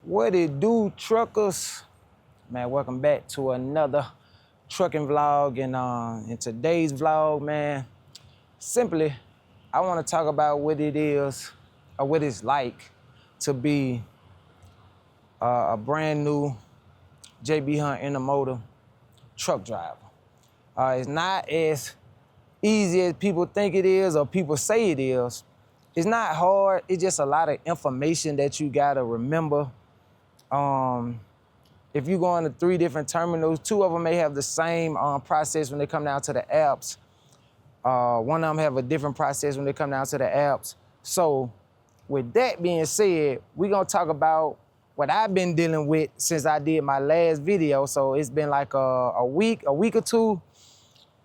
What it do, truckers? Man, welcome back to another trucking vlog. And in today's vlog, man, simply, I want to talk about what it is or what it's like to be a brand new J.B.Hunt Intermodal truck driver. It's not as easy as people think it is or people say it is. It's not hard. It's just a lot of information that you gotta remember. If you go into 3 different terminals, 2 of them may have the same process when they come down to the apps. One of them have a different process when they come down to the apps. So with that being said, we're gonna talk about what I've been dealing with since I did my last video. So it's been like a week or 2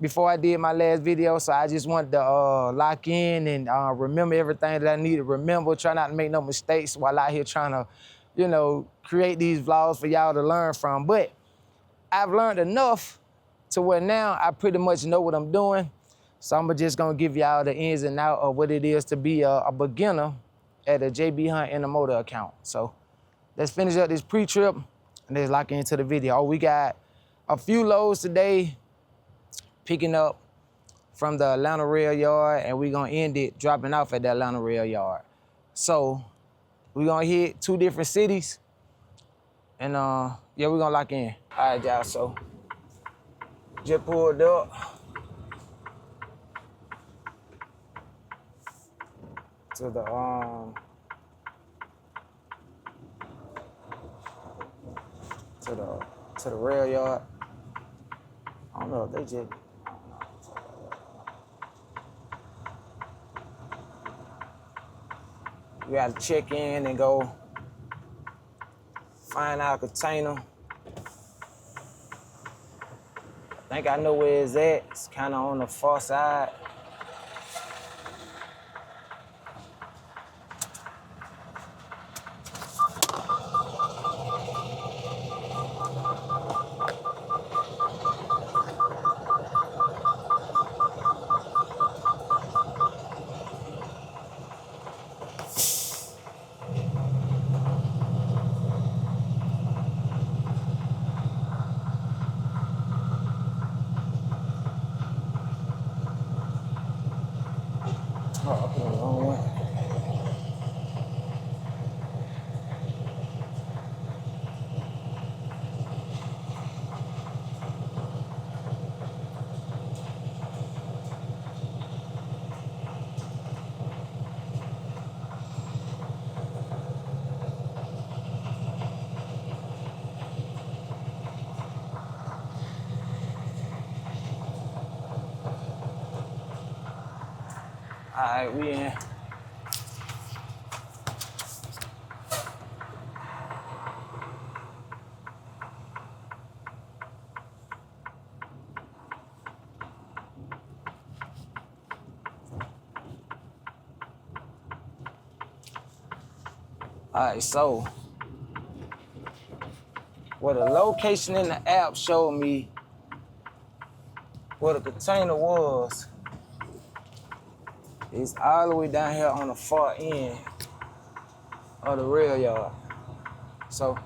before I did my last video. So I just wanted to lock in and remember everything that I need to remember, try not to make no mistakes while out here trying to, you know, create these vlogs for y'all to learn from. But I've learned enough to where now I pretty much know what I'm doing. So I'm just gonna give y'all the ins and outs of what it is to be a beginner at a J.B.Hunt Intermodal account. So let's finish up this pre-trip and let's lock into the video. We got a few loads today picking up from the Atlanta rail yard, and we're gonna end it dropping off at the Atlanta rail yard. So we're gonna hit 2 different cities, and yeah, we're gonna lock in. All right, y'all, so just pulled up to the rail yard. I don't know if they just, we gotta check in and go find our container. I think I know where it's at. It's kind of on the far side. Oh, I put it the wrong way. All right, we in. All right, so where the location in the app showed me where the container was, it's all the way down here on the far end of the rail yard. So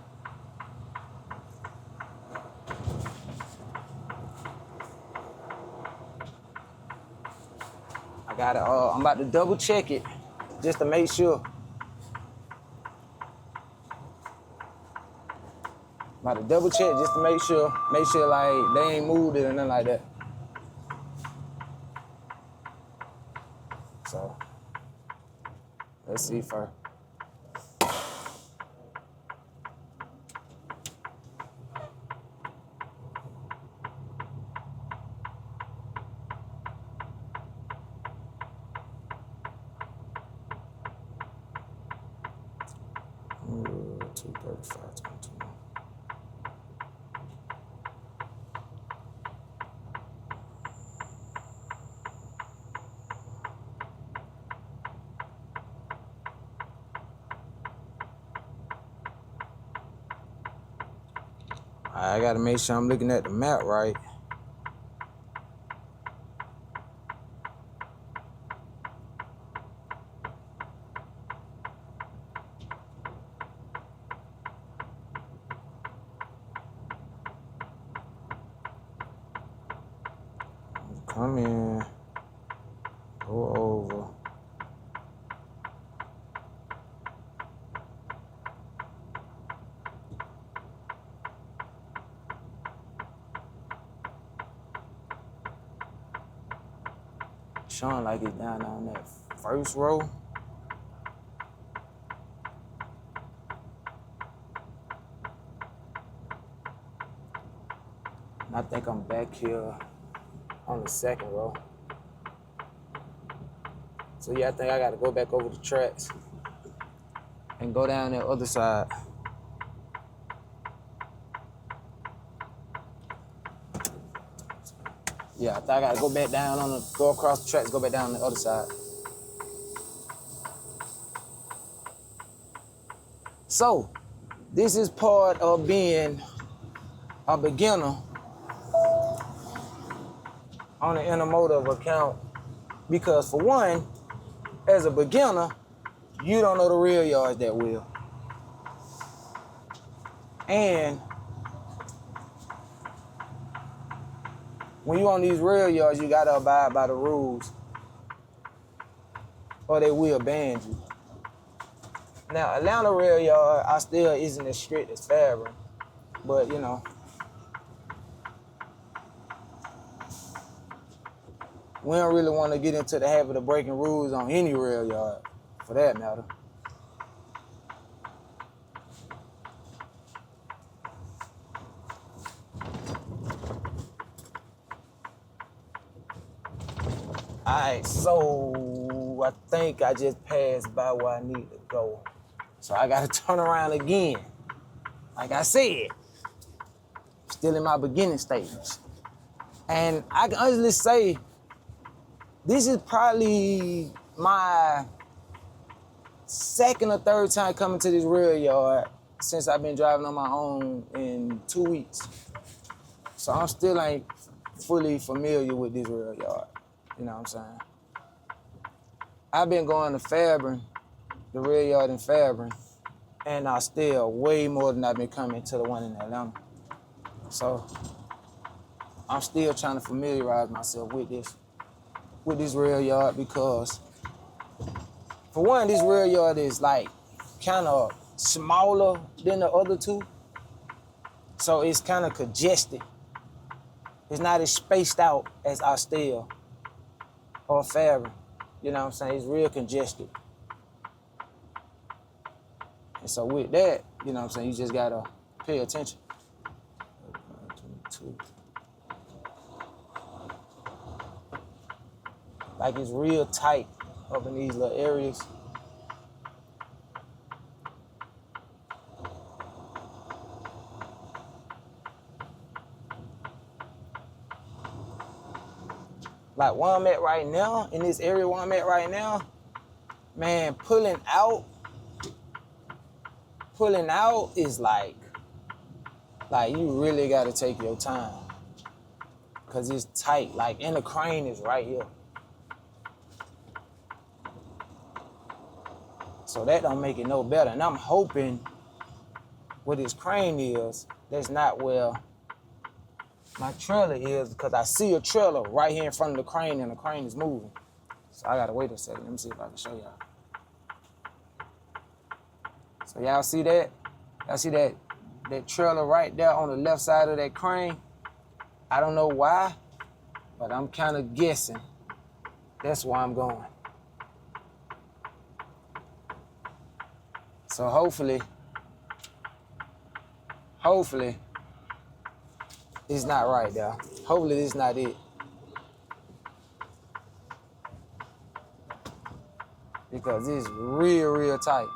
I gotta, I'm about to double check it just to make sure. About to double check just to make sure like they ain't moved it or nothing like that. So let's see first. $235.22. I gotta make sure I'm looking at the map right. come in, go over. Showing like it's down on that first row. And I think I'm back here on the second row. So yeah, I think I gotta go back over the tracks and go down the other side. Yeah, I think I gotta go back down go across the tracks, go back down on the other side. So, this is part of being a beginner on the Intermodal account, because for one, as a beginner, you don't know the rail yards that well. And when you're on these rail yards, you gotta abide by the rules or they will ban you. Now, Atlanta rail yard, I still isn't as strict as Fairburn, but you know, we don't really want to get into the habit of breaking rules on any rail yard, for that matter. All right, so I think I just passed by where I need to go. So I gotta turn around again. Like I said, still in my beginning stages. And I can honestly say, this is probably my second or third time coming to this rail yard since I've been driving on my own in 2 weeks. So I'm still ain't fully familiar with this rail yard. You know what I'm saying? I've been going to Fairburn, the rail yard in Fairburn, and I still way more than I've been coming to the one in Atlanta. So I'm still trying to familiarize myself with this rail yard, because for one, this rail yard is like kind of smaller than the other two. So it's kind of congested. It's not as spaced out as Austell or Fairburn. You know what I'm saying? It's real congested. And so with that, you know what I'm saying, you just gotta pay attention. 22. Like it's real tight up in these little areas. Like where I'm at right now, in this area where I'm at right now, man, pulling out is like you really gotta take your time. Cause it's tight, like, and the crane is right here. So that don't make it no better. And I'm hoping where this crane is, that's not where my trailer is, because I see a trailer right here in front of the crane and the crane is moving. So I gotta wait a second. Let me see if I can show y'all. So y'all see that? Y'all see that trailer right there on the left side of that crane? I don't know why, but I'm kind of guessing that's where I'm going. So hopefully, it's not right there. Hopefully this is not it. Because it's real, real tight.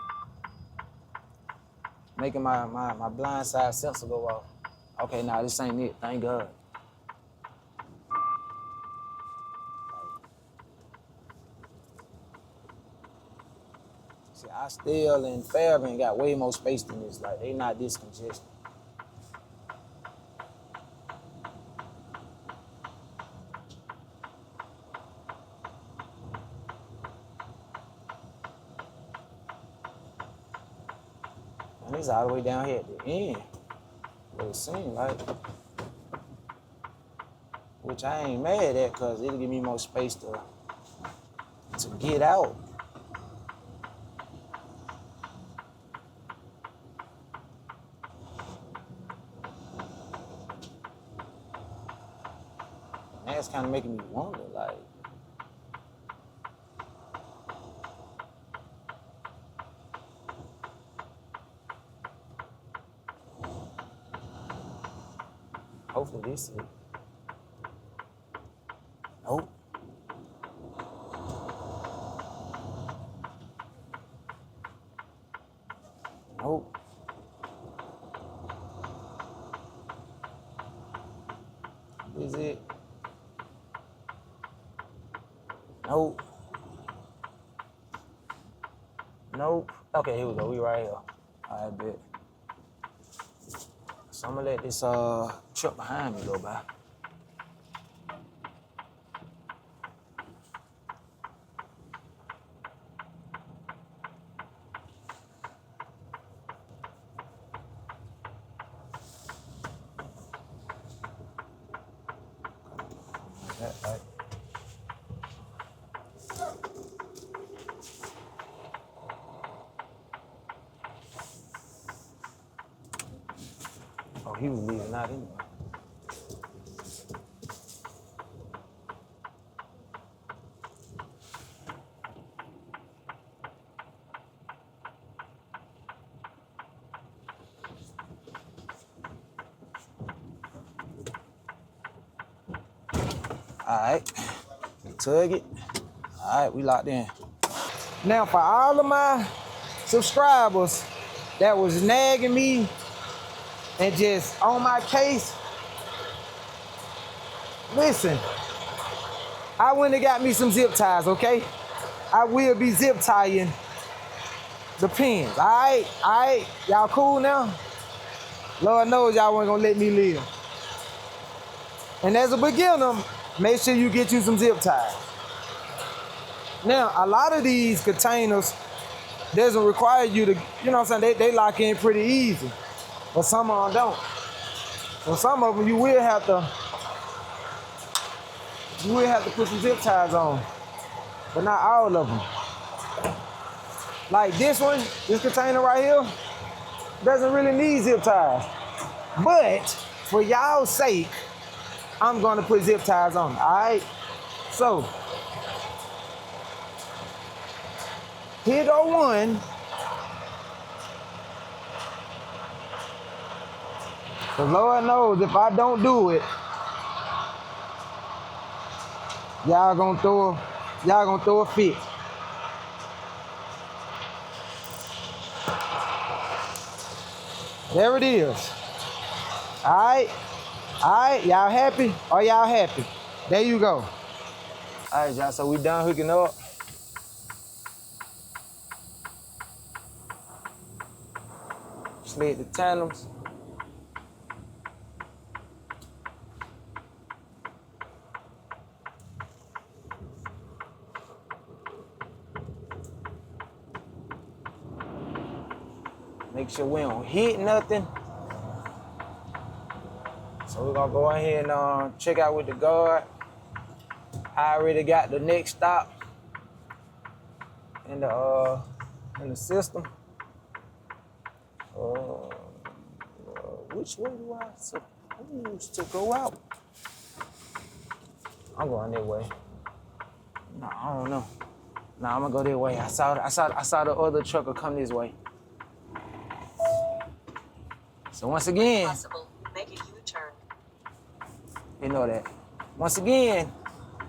Making my blind side sensor go off. Okay, nah, this ain't it, thank God. See, Austell and Fairburn got way more space than this. Like, they not this congested. And it's all the way down here at the end. What it seems like. which I ain't mad at because it'll give me more space to get out. And that's kind of making me wonder, like, hopefully this is it. Nope. Nope. Is it? Nope. Nope. Okay, here we go. We right here. I bet. So I'm gonna let this truck behind me go by. That right. Oh, he was leaving out anyway. All right, tug it. All right, we locked in. Now for all of my subscribers that was nagging me and just on my case, listen, I went and got me some zip ties, okay? I will be zip tying the pins, all right? Y'all cool now? Lord knows y'all weren't gonna let me live. And as a beginner, make sure you get you some zip ties. Now, a lot of these containers doesn't require you to, you know what I'm saying, they lock in pretty easy, but some of them don't. So some of them you will have to put some zip ties on, but not all of them. Like this one, this container right here, doesn't really need zip ties. But for y'all's sake, I'm gonna put zip ties on it, all right? So, here go one. The Lord knows if I don't do it, y'all gonna throw a fit. There it is. All right, y'all happy? Are y'all happy? There you go. All right, y'all, so we done hooking up. Slid the tandems. Make sure we don't hit nothing. So we're gonna go ahead and check out with the guard. I already got the next stop in the system. Which way do I supposed to go out? I'm going that way. No, I don't know. No, I'm gonna go that way. I saw the other trucker come this way. So once again, make a U-turn. You know that. Once again,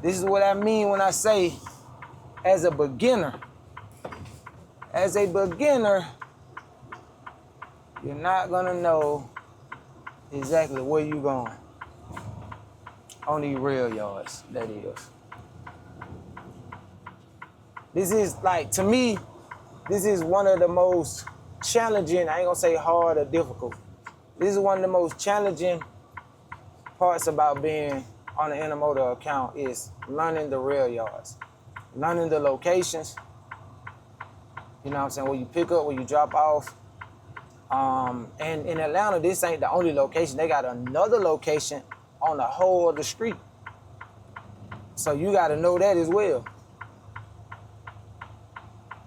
this is what I mean when I say, as a beginner, you're not gonna know exactly where you're going on these rail yards, that is. This is like, to me, this is one of the most challenging, I ain't gonna say hard or difficult. This is one of the most challenging parts about being on an intermodal account is learning the rail yards, learning the locations, you know what I'm saying, where you pick up, where you drop off. And in Atlanta, this ain't the only location. They got another location on the whole of the street. So you gotta know that as well.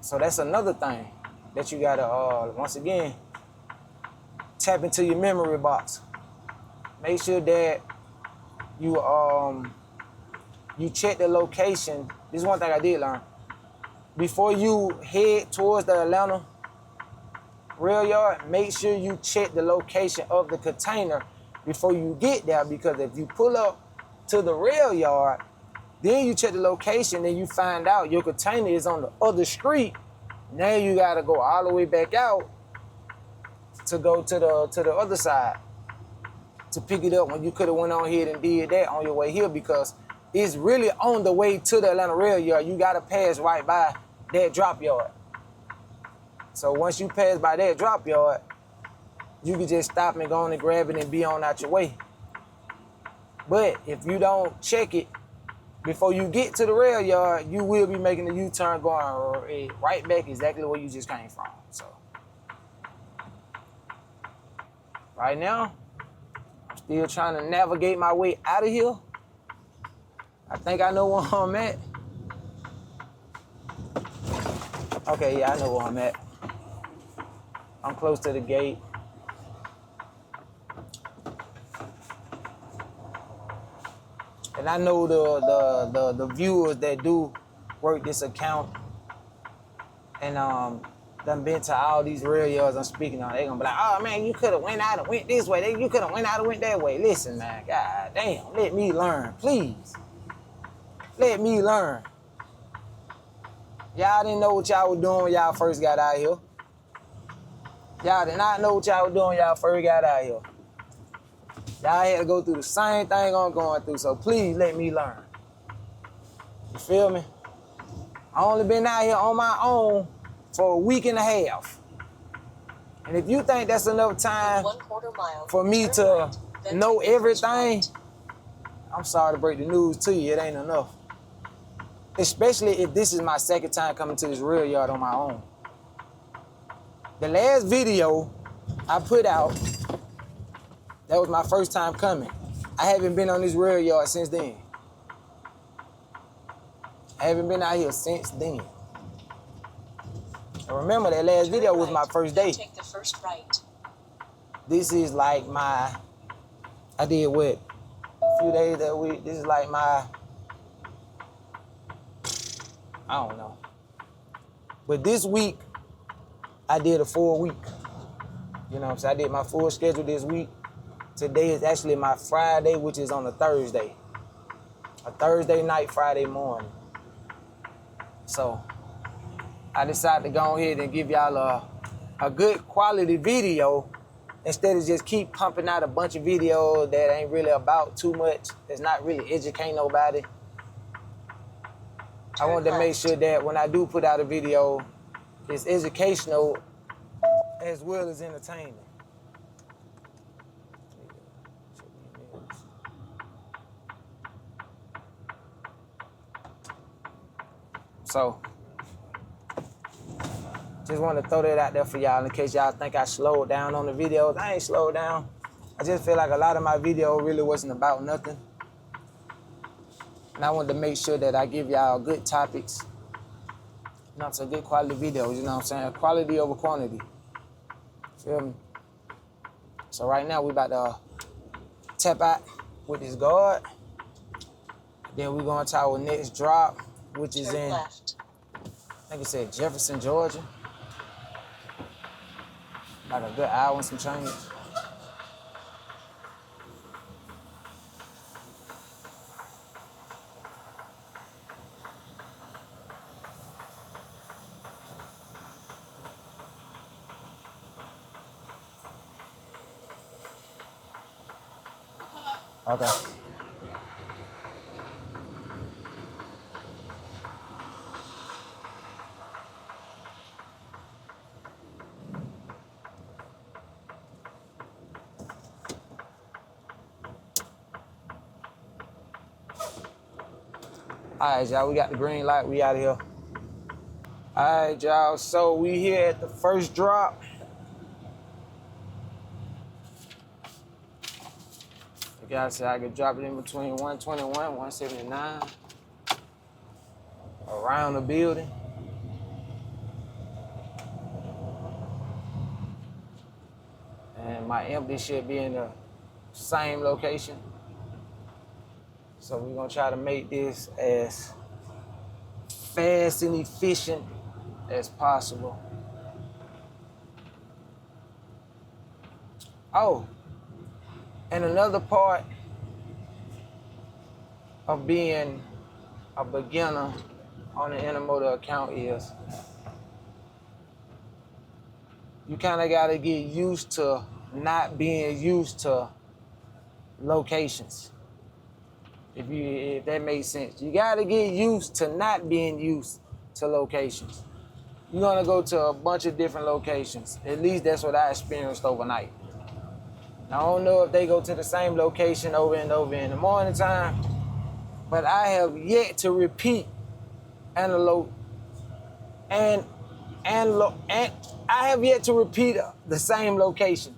So that's another thing that you gotta, once again, tap into your memory box. Make sure that you check the location. This is one thing I did learn. Before you head towards the Atlanta rail yard, make sure you check the location of the container before you get there, because if you pull up to the rail yard, then you check the location and you find out your container is on the other street, now you gotta go all the way back out to go to the other side to pick it up when you could have went on here and did that on your way here, because it's really on the way to the Atlanta rail yard. You gotta pass right by that drop yard. So once you pass by that drop yard, you can just stop and go on and grab it and be on out your way. But if you don't check it before you get to the rail yard, you will be making a U-turn going right back exactly where you just came from. So right now, I'm still trying to navigate my way out of here. I think I know where I'm at. Okay, yeah, I know where I'm at. I'm close to the gate. And I know the viewers that do work this account and done been to all these rail yards I'm speaking on. They gonna be like, oh man, you could have went out and went this way. You could have went out and went that way. Listen, man, god damn, let me learn, please. Let me learn. Y'all didn't know what y'all were doing when y'all first got out here. Y'all did not know what y'all were doing when y'all first got out here. Y'all had to go through the same thing I'm going through, so please let me learn. You feel me? I only been out here on my own for a week and a half. And if you think that's enough time for me to know everything, I'm sorry to break the news to you, it ain't enough. Especially if this is my second time coming to this rail yard on my own. The last video I put out, that was my first time coming. I haven't been on this rail yard since then. I haven't been out here since then. And remember, that last video was my first day. Take the first right. This is like I did what? A few days that week. This is like I don't know. But this week, I did a full week. You know what I'm saying? I did my full schedule this week. Today is actually my Friday, which is on a Thursday. A Thursday night, Friday morning. So I decided to go ahead and give y'all a good quality video instead of just keep pumping out a bunch of videos that ain't really about too much. It's not really educating nobody. I wanted to make sure that when I do put out a video, it's educational as well as entertaining. So, just want to throw that out there for y'all in case y'all think I slowed down on the videos. I ain't slowed down. I just feel like a lot of my video really wasn't about nothing. And I wanted to make sure that I give y'all good topics. You know, some good quality videos, you know what I'm saying? Quality over quantity. Feel me? So right now we about to tap out with this guard. Then we're going to our next drop, which is in, left. I think it said Jefferson, Georgia. Like a good hour and some change. Okay. All right, y'all, we got the green light. We out of here. All right, y'all, so we here at the first drop. The guy said I could drop it in between 121 and 179. around the building. And my empty should be in the same location. So we're gonna try to make this as fast and efficient as possible. Oh, and another part of being a beginner on the Intermodal account is you kind of got to get used to not being used to locations. If that makes sense. You got to get used to not being used to locations. You're going to go to a bunch of different locations. At least that's what I experienced overnight. I don't know if they go to the same location over and over in the morning time, but I have yet to repeat antelope and I have yet to repeat the same location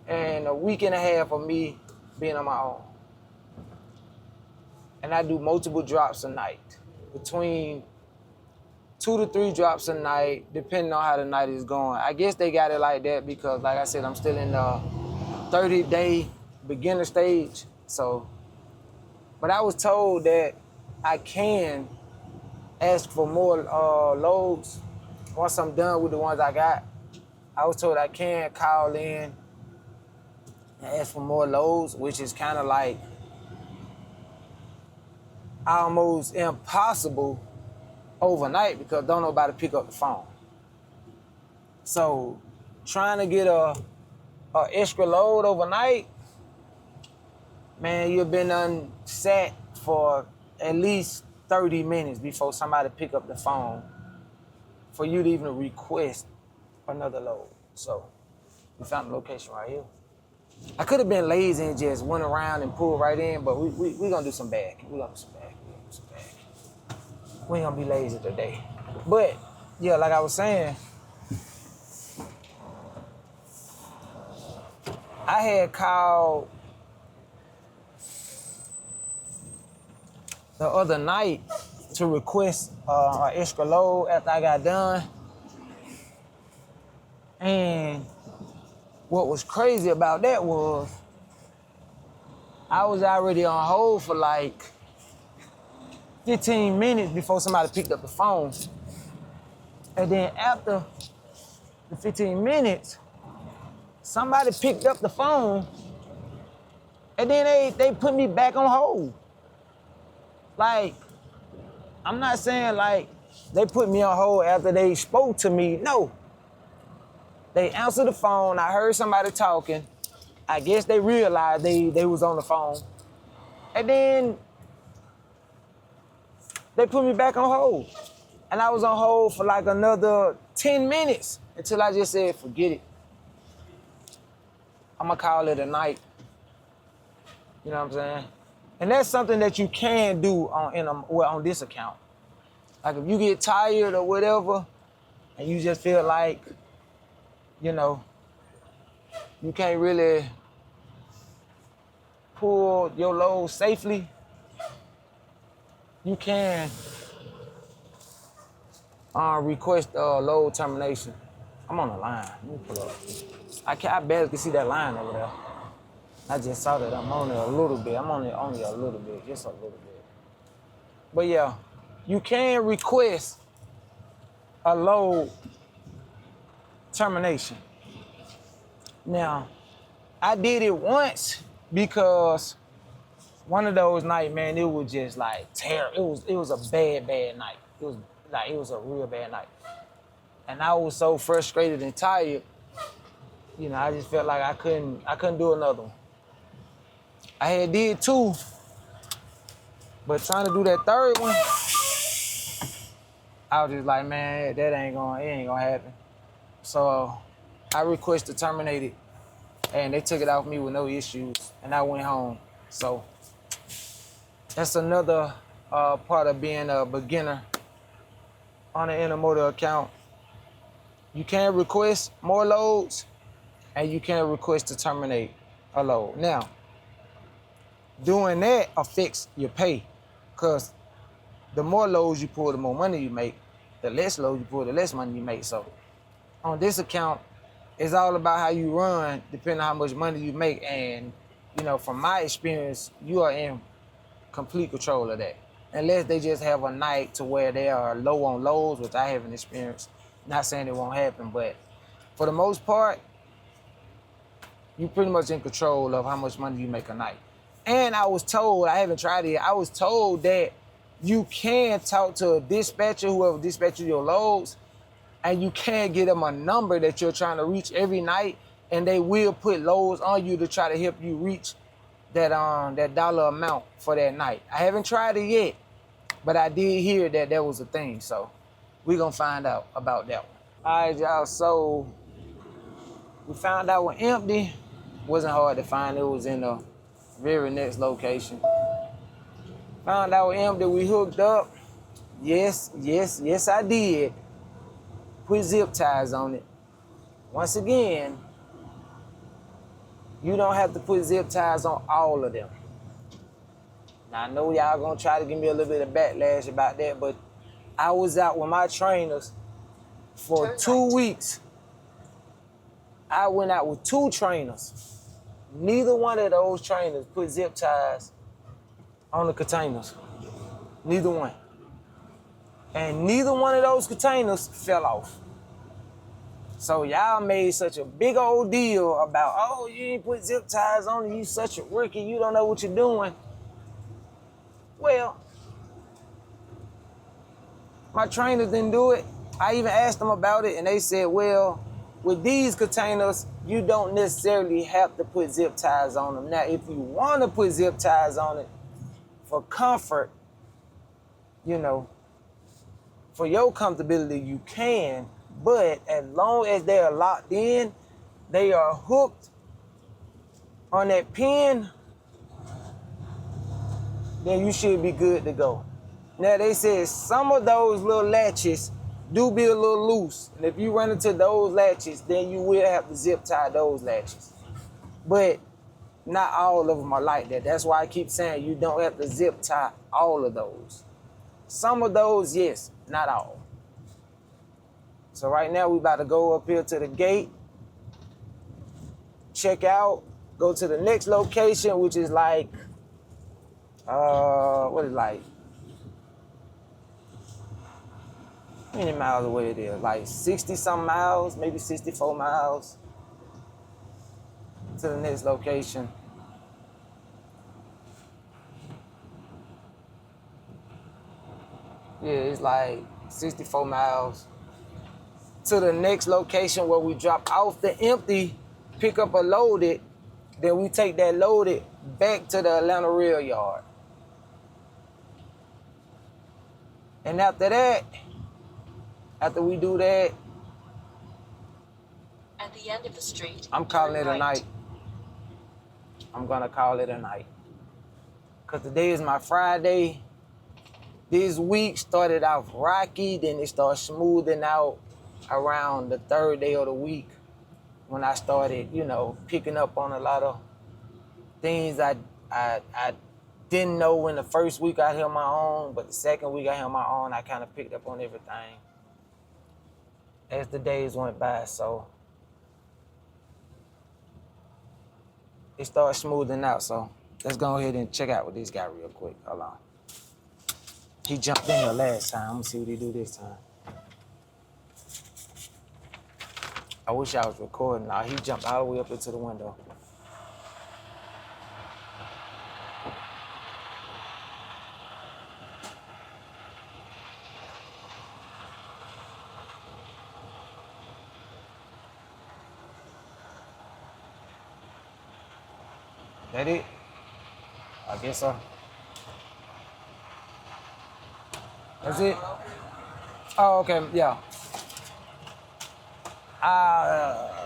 in a week and a half of me being on my own. And I do multiple drops a night, between 2 to 3 drops a night, depending on how the night is going. I guess they got it like that because, like I said, I'm still in the 30-day beginner stage. So, but I was told that I can ask for more loads once I'm done with the ones I got. I was told I can call in and ask for more loads, which is kind of like almost impossible overnight because don't nobody pick up the phone. So trying to get a extra load overnight, man, you've been sat for at least 30 minutes before somebody pick up the phone for you to even request another load. So we found the location right here. I could have been lazy and just went around and pulled right in, but we gonna do some back. We ain't gonna be lazy today. But yeah, like I was saying, I had called the other night to request an extra load after I got done. And what was crazy about that was I was already on hold for like 15 minutes before somebody picked up the phone. And then after the 15 minutes, somebody picked up the phone and then they put me back on hold. Like, I'm not saying like they put me on hold after they spoke to me. No. They answered the phone. I heard somebody talking. I guess they realized they was on the phone. And then they put me back on hold. And I was on hold for like another 10 minutes until I just said, forget it. I'm gonna call it a night. You know what I'm saying? And that's something that you can do on this account. Like if you get tired or whatever, and you just feel like, you know, you can't really pull your load safely, you can request load termination. I'm on the line. Let me pull up. I barely can see that line over there. I just saw that I'm on it a little bit. I'm on it only a little bit, just a little bit. But yeah, you can request a load termination. Now, I did it once because one of those nights, man, it was just like terrible. It was a bad night. It was a real bad night. And I was so frustrated and tired, you know, I just felt like I couldn't do another one. I had did 2, but trying to do that third one, I was just like, man, it ain't gonna happen. So I requested to terminate it, and they took it off me with no issues, and I went home. So that's another part of being a beginner on an Intermodal account. You can request more loads, and you can request to terminate a load. Now, doing that affects your pay, because the more loads you pull, the more money you make. The less loads you pull, the less money you make. So on this account, it's all about how you run, depending on how much money you make. And, you know, from my experience, you are in complete control of that. Unless they just have a night to where they are low on loads, which I haven't experienced. Not saying it won't happen, but for the most part, you pretty much in control of how much money you make a night. And I was told, I haven't tried it yet, I was told that you can talk to a dispatcher, whoever dispatches your loads, and you can get them a number that you're trying to reach every night, and they will put loads on you to try to help you reach that dollar amount for that night. I haven't tried it yet, but I did hear that that was a thing, so we're gonna find out about that one. All right, y'all, so we found out we're empty. Wasn't hard to find, it was in the very next location. Found out we're empty, we hooked up. Yes, I did. Put zip ties on it. Once again, you don't have to put zip ties on all of them. Now, I know y'all gonna try to give me a little bit of backlash about that, but I was out with my trainers for 2 weeks. I went out with 2 trainers. Neither one of those trainers put zip ties on the containers. Neither one. And neither one of those containers fell off. So y'all made such a big old deal about, oh, you ain't put zip ties on it, you such a rookie, you don't know what you're doing. Well, my trainers didn't do it. I even asked them about it, and they said, well, with these containers, you don't necessarily have to put zip ties on them. Now, if you want to put zip ties on it for comfort, you know, for your comfortability, you can, but as long as they are locked in, they are hooked on that pin, then you should be good to go. Now, they said some of those little latches do be a little loose. And if you run into those latches, then you will have to zip tie those latches. But not all of them are like that. That's why I keep saying you don't have to zip tie all of those. Some of those, yes, not all. So right now we about to go up here to the gate, check out, go to the next location, which is like, what is it like? How many miles away it is? Like 60 some miles, maybe 64 miles to the next location. Yeah, it's like 64 miles to the next location where we drop off the empty, pick up a loaded, then we take that loaded back to the Atlanta rail yard. And after that, after we do that, at the end of the street, I'm calling it a night. I'm gonna call it a night. Cause today is my Friday. This week started off rocky, then it started smoothing out around the 3rd day of the week when I started, you know, picking up on a lot of things I didn't know when the first week I held my own, but the second week I held my own, I kind of picked up on everything as the days went by. So it started smoothing out. So let's go ahead and check out with this guy real quick. Hold on. He jumped in here last time. I'm gonna see what he do this time. I wish I was recording. Now he jumped all the way up into the window. That it? I guess so. That's it? Oh, okay, yeah.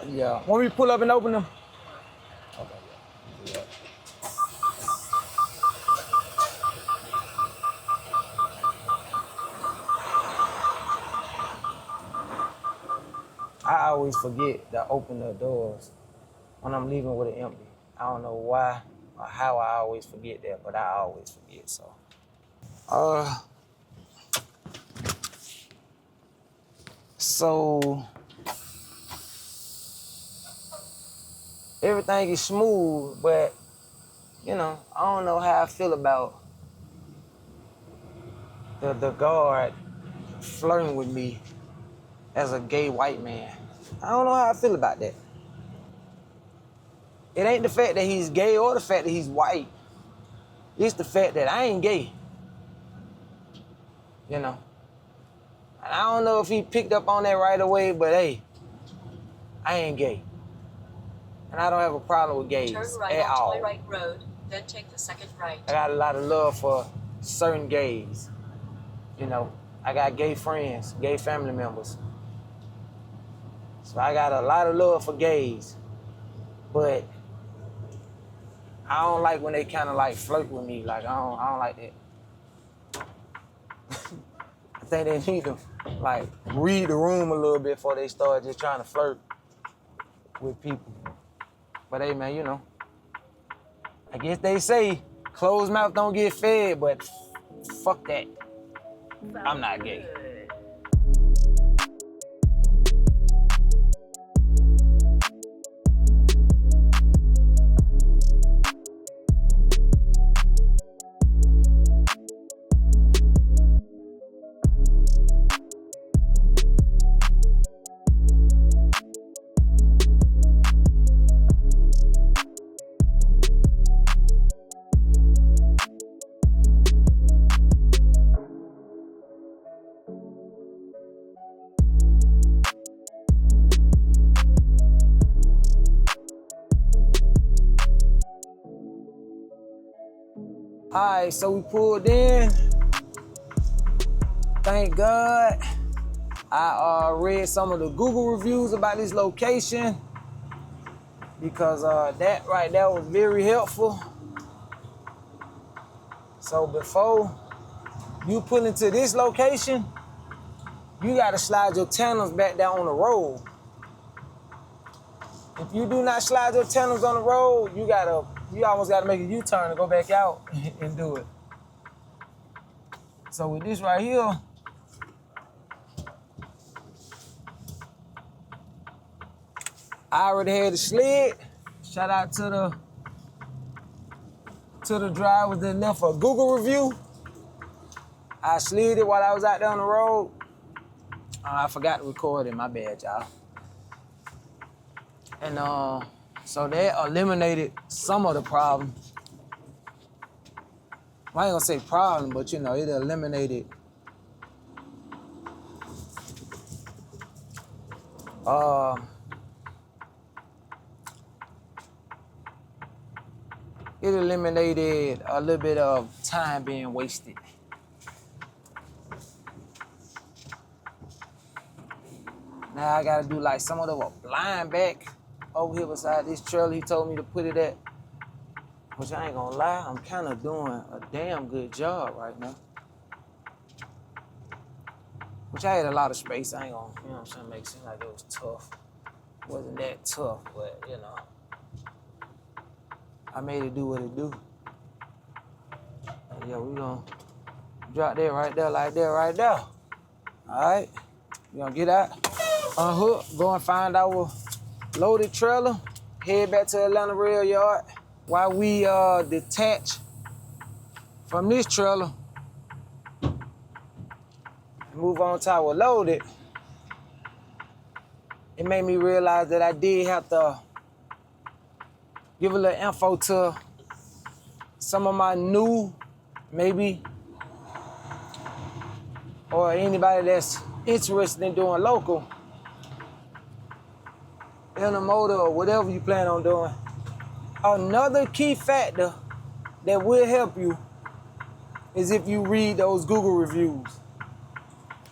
Yeah. Want me to pull up and open them? Okay, yeah. I always forget to open the doors when I'm leaving with it empty. I don't know why or how I always forget that, but I always forget, so. So everything is smooth, but you know, I don't know how I feel about the guard flirting with me as a gay white man. I don't know how I feel about that. It ain't the fact that he's gay or the fact that he's white. It's the fact that I ain't gay. You know. And I don't know if he picked up on that right away, but hey, I ain't gay. And I don't have a problem with gays Turn right at all. on Toy Right Road, then take the second right. I got a lot of love for certain gays. You know, I got gay friends, gay family members. So I got a lot of love for gays. But I don't like when they kind of like flirt with me. Like, I don't like that. I think they need to like read the room a little bit before they start just trying to flirt with people. But hey, man, you know, I guess they say closed mouth don't get fed, but fuck that. I'm not gay. All right, so we pulled in. Thank God. I read some of the Google reviews about this location because that right there was very helpful. So before you pull into this location, you gotta slide your tandem back down on the road. If you do not slide your tandems on the road, you almost gotta make a U-turn to go back out and do it. So with this right here, I already had the sled. Shout out to the drivers that left a Google review. I slid it while I was out there on the road. I forgot to record it, my bad, y'all. And so that eliminated some of the problem. I ain't gonna say problem, but you know, it eliminated a little bit of time being wasted. Now I gotta do like some of the blind back over here beside this trailer he told me to put it at. Which I ain't gonna lie, I'm kinda doing a damn good job right now. Which I had a lot of space, I ain't gonna, you know what I'm saying, make it seem like it was tough. It wasn't that tough, but you know, I made it do what it do. And yeah, we gonna drop that right there, like that right there. All right, we gonna get out, unhook, go and find our loaded trailer, head back to Atlanta Rail Yard. While we detach from this trailer and move on to our loaded, it made me realize that I did have to give a little info to some of my new, maybe, or anybody that's interested in doing local, Intermodal, or whatever you plan on doing. Another key factor that will help you is if you read those Google reviews.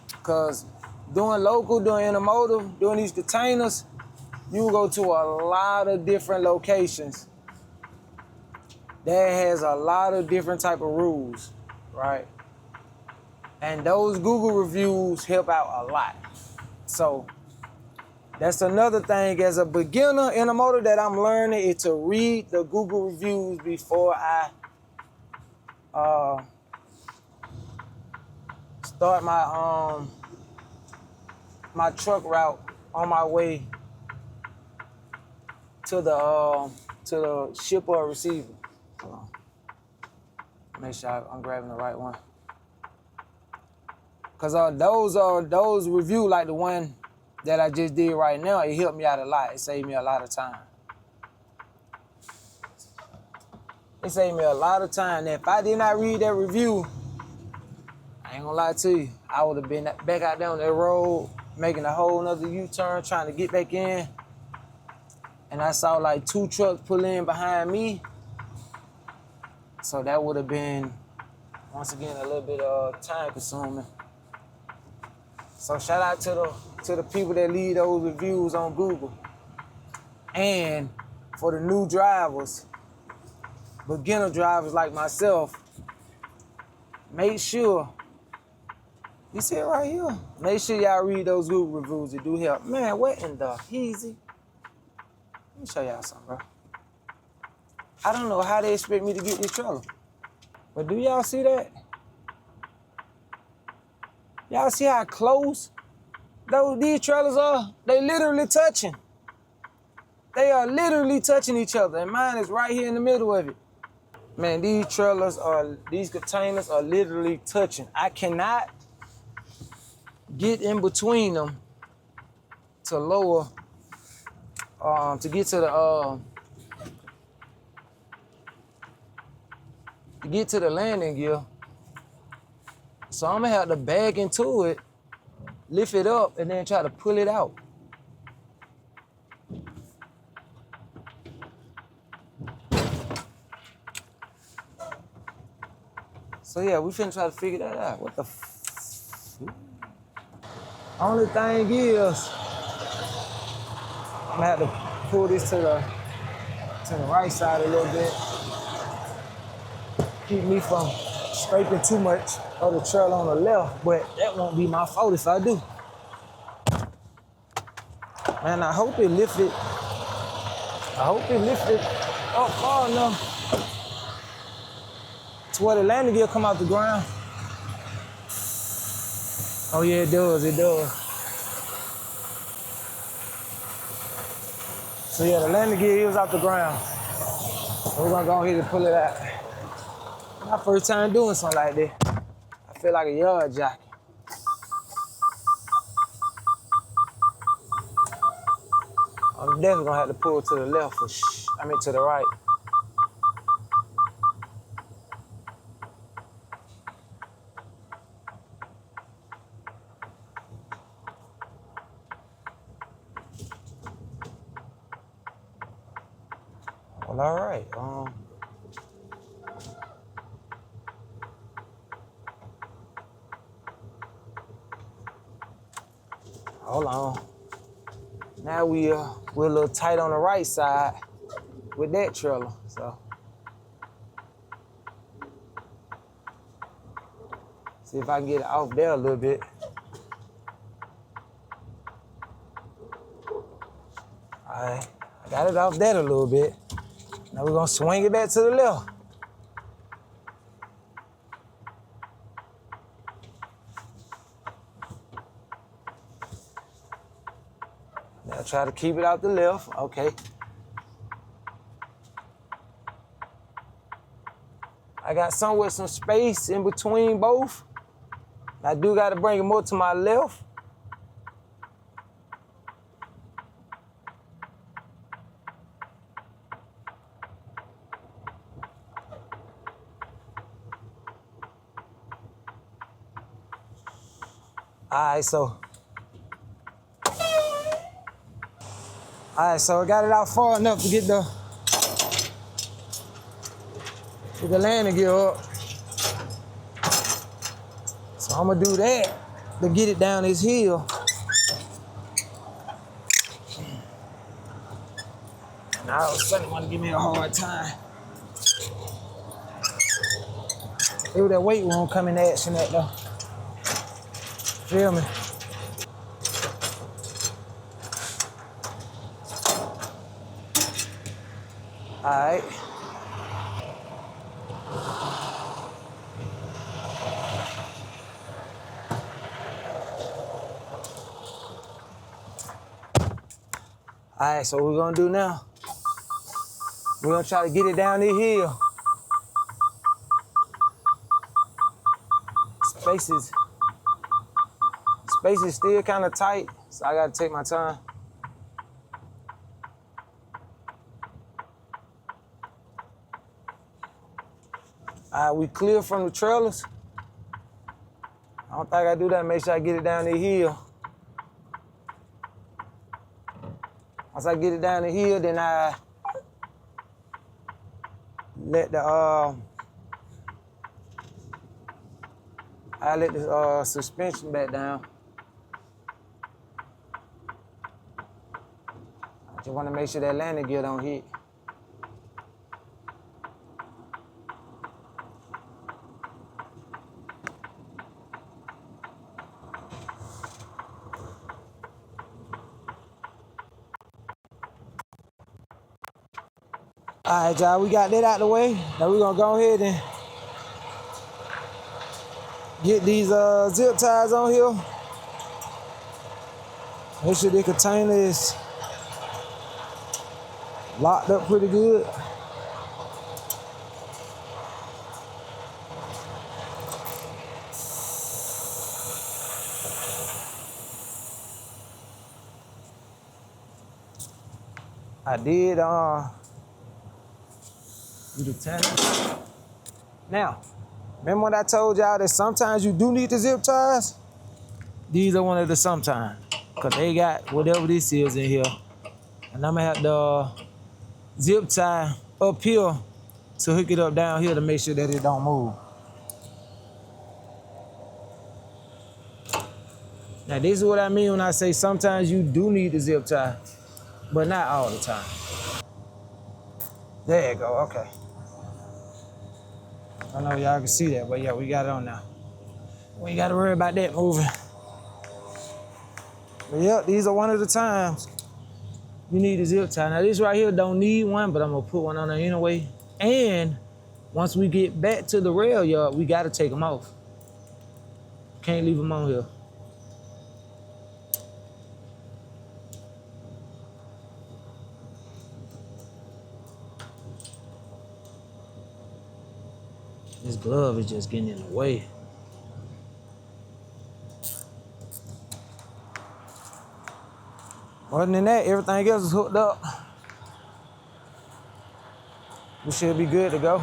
Because doing local, doing Intermodal, doing these containers, you go to a lot of different locations that has a lot of different type of rules, right? And those Google reviews help out a lot. So that's another thing as a beginner Intermodal that I'm learning is to read the Google reviews before I start my my truck route on my way to the shipper or receiver. Hold on. Make sure I'm grabbing the right one. Cause those review like the one that I just did right now, it helped me out a lot. It saved me a lot of time. It saved me a lot of time. If I did not read that review, I ain't gonna lie to you, I would have been back out there on that road, making a whole nother U-turn, trying to get back in. And I saw like 2 trucks pull in behind me. So that would have been, once again, a little bit time consuming. So shout out to the people that leave those reviews on Google. And for the new drivers, beginner drivers like myself, make sure, you see it right here, make sure y'all read those Google reviews. It do help. Man, what in the heezy? Let me show y'all something, bro. I don't know how they expect me to get this trailer. But do y'all see that? Y'all see how close these trailers are? They literally touching. They are literally touching each other, and mine is right here in the middle of it. Man, these containers are literally touching. I cannot get in between them to lower, to get to the landing gear. So I'm gonna have to bag into it, lift it up, and then try to pull it out. So yeah, we finna try to figure that out. What the Only thing is, I'm gonna have to pull this to the right side a little bit. Keep me from scraping too much of the trailer on the left, but that won't be my fault if I do. Man, I hope it lifted up far enough to where the landing gear come off the ground. Oh yeah, it does. So yeah, the landing gear is off the ground. So we're gonna go ahead and pull it out. My first time doing something like this. I feel like a yard jockey. I'm definitely gonna have to pull to the left to the right. Well, all right. Hold on. Now we're a little tight on the right side with that trailer, so. See if I can get it off there a little bit. All right, I got it off there a little bit. Now we're gonna swing it back to the left. Now try to keep it out the left, okay. I got somewhere some space in between both. I do gotta bring it more to my left. All right, so I got it out far enough to get the landing gear up. So I'm gonna do that to get it down this hill. Now all of a sudden wanna give me a hard time. Maybe that weight won't come in action at though. Feel me? All right. All right, so what we're gonna do now, we're gonna try to get it down the hill. Space is still kind of tight, so I gotta take my time. All right, we clear from the trailers. I don't think I do that. Make sure I get it down the hill. Once I get it down the hill, then I let the suspension back down. I just want to make sure that landing gear don't hit. All right, y'all, we got that out the way. Now we're gonna go ahead and get these zip ties on here. Make sure the container is locked up pretty good. I did do the tank. Now, remember what I told y'all that sometimes you do need the zip ties? These are one of the sometimes, because they got whatever this is in here. And I'm gonna have the zip tie up here to hook it up down here to make sure that it don't move. Now this is what I mean when I say sometimes you do need the zip tie, but not all the time. There you go, okay. I don't know if y'all can see that, but yeah, we got it on now. We ain't gotta worry about that moving. But yep, these are one of the times you need a zip tie. Now this right here don't need one, but I'm gonna put one on there anyway. And once we get back to the rail yard, we gotta take them off. Can't leave them on here. This glove is just getting in the way. Other than that, everything else is hooked up. We should be good to go.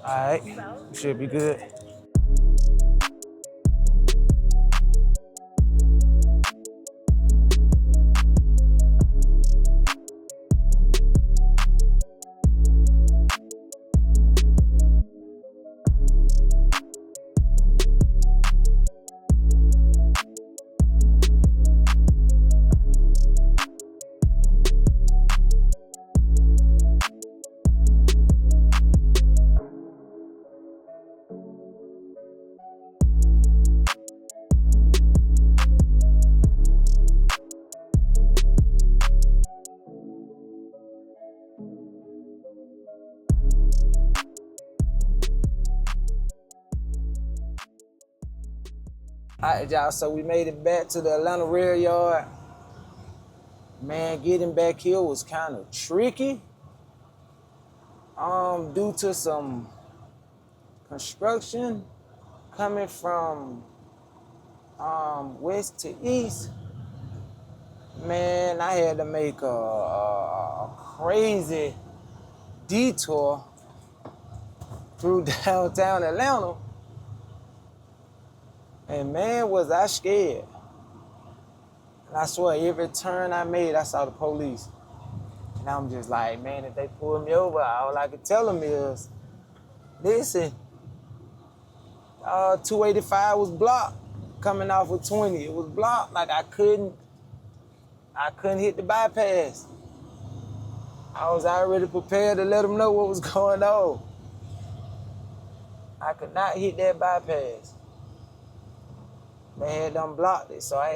All right, we should be good. All right, y'all, so we made it back to the Atlanta rail yard. Man, getting back here was kind of tricky due to some construction coming from west to east. Man, I had to make a crazy detour through downtown Atlanta. And man, was I scared. And I swear, every turn I made, I saw the police. And I'm just like, man, if they pull me over, all I could tell them is, listen, 285 was blocked coming off of 20. It was blocked, like I couldn't hit the bypass. I was already prepared to let them know what was going on. I could not hit that bypass. They had done blocked it, so I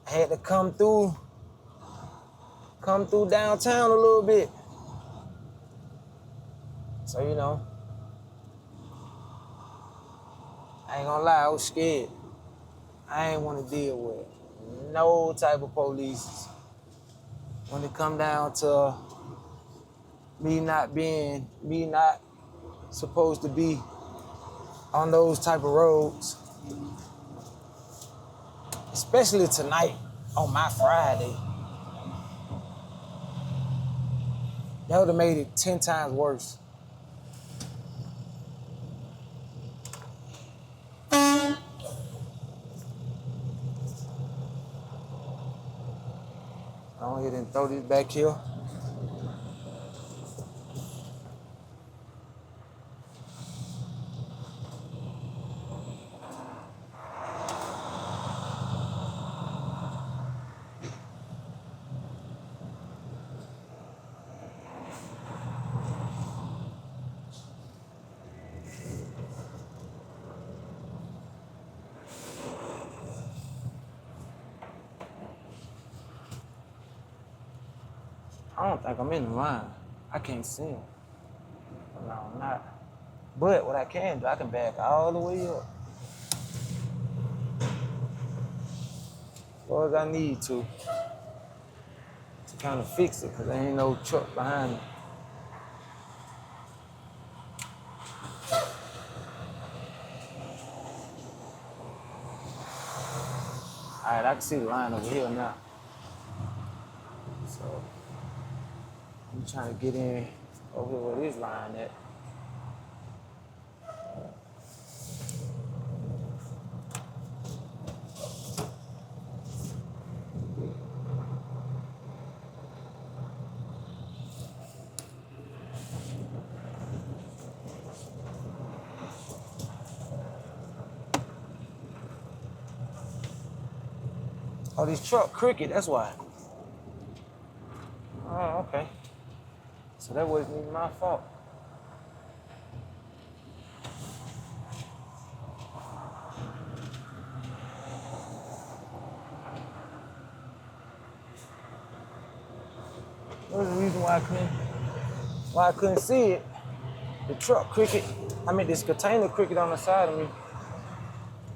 I had to come through downtown a little bit. So, you know, I ain't gonna lie, I was scared. I ain't wanna deal with no type of police. When it come down to me not supposed to be on those type of roads, especially tonight on my Friday. That would have made it 10 times worse. I'll go ahead and throw this back here. I don't think I'm in the line. I can't see him. No, I'm not. But what I can do, I can back all the way up. As far as I need to kind of fix it, because there ain't no truck behind me. All right, I can see the line over here now. So I'm trying to get in over here where this line at. Oh, this truck crooked, that's why. Oh, okay. So that wasn't even my fault. That was the reason why I couldn't see it. The truck crooked, this container crooked on the side of me.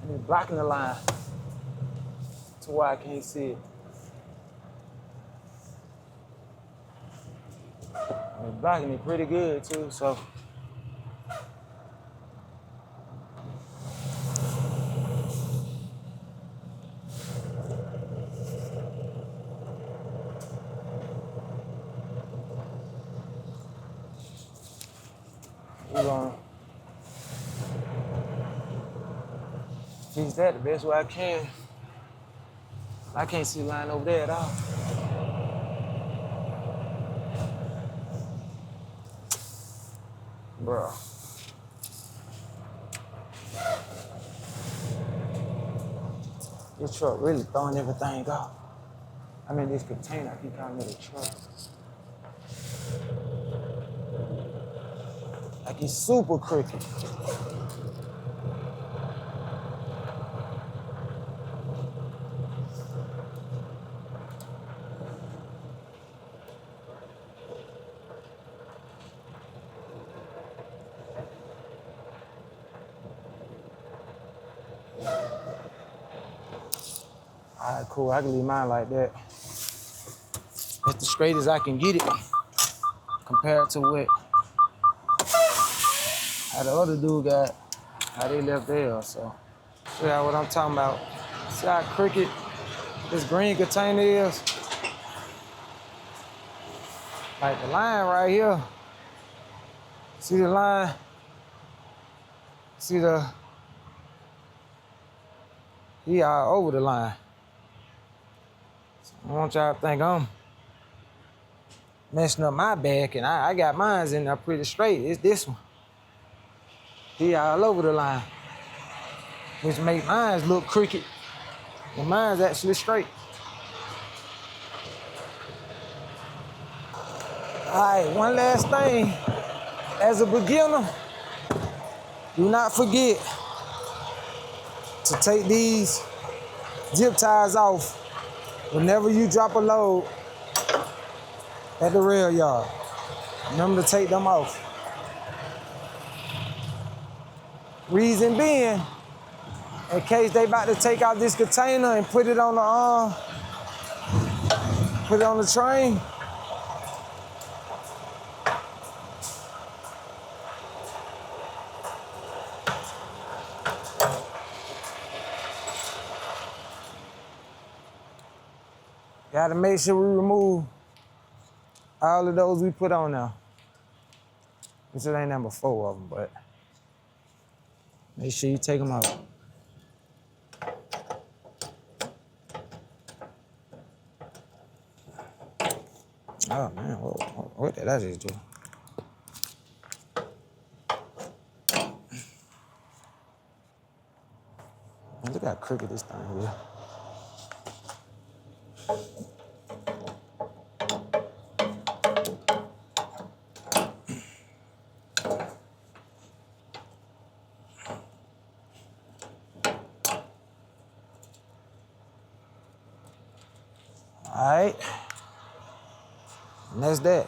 And it's blocking the line to why I can't see it. And it's blocking it pretty good too, so. We're gonna fix that the best way I can. I can't see the line over there at all. Bro. This truck really throwing everything off. This container, I keep calling it a truck. Like it's super crooked. All right, cool, I can leave mine like that. That's the straightest I can get it compared to what how the other dude got, how they left there, so. See how what I'm talking about? See how crooked this green container is? Like the line right here. See the line? See he all over the line. So I want y'all to think I'm messing up my back, and I got mines in there pretty straight. It's this one. He all over the line, which make mine look crooked, and mine's actually straight. All right, one last thing. As a beginner, do not forget to take these zip ties off Whenever you drop a load at the rail yard, remember to take them off. Reason being, in case they about to take out this container and put it on the train. Gotta make sure we remove all of those we put on now. Which it ain't number 4 of them, but make sure you take them out. Oh man, what did I just do? Man, look how crooked this thing is. All right, and that's that.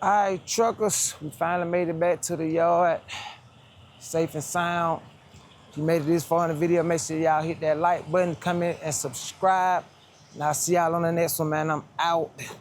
All right, truckers, we finally made it back to the yard, safe and sound. If you made it this far in the video, make sure y'all hit that like button, comment, and subscribe. And I'll see y'all on the next one, man. I'm out.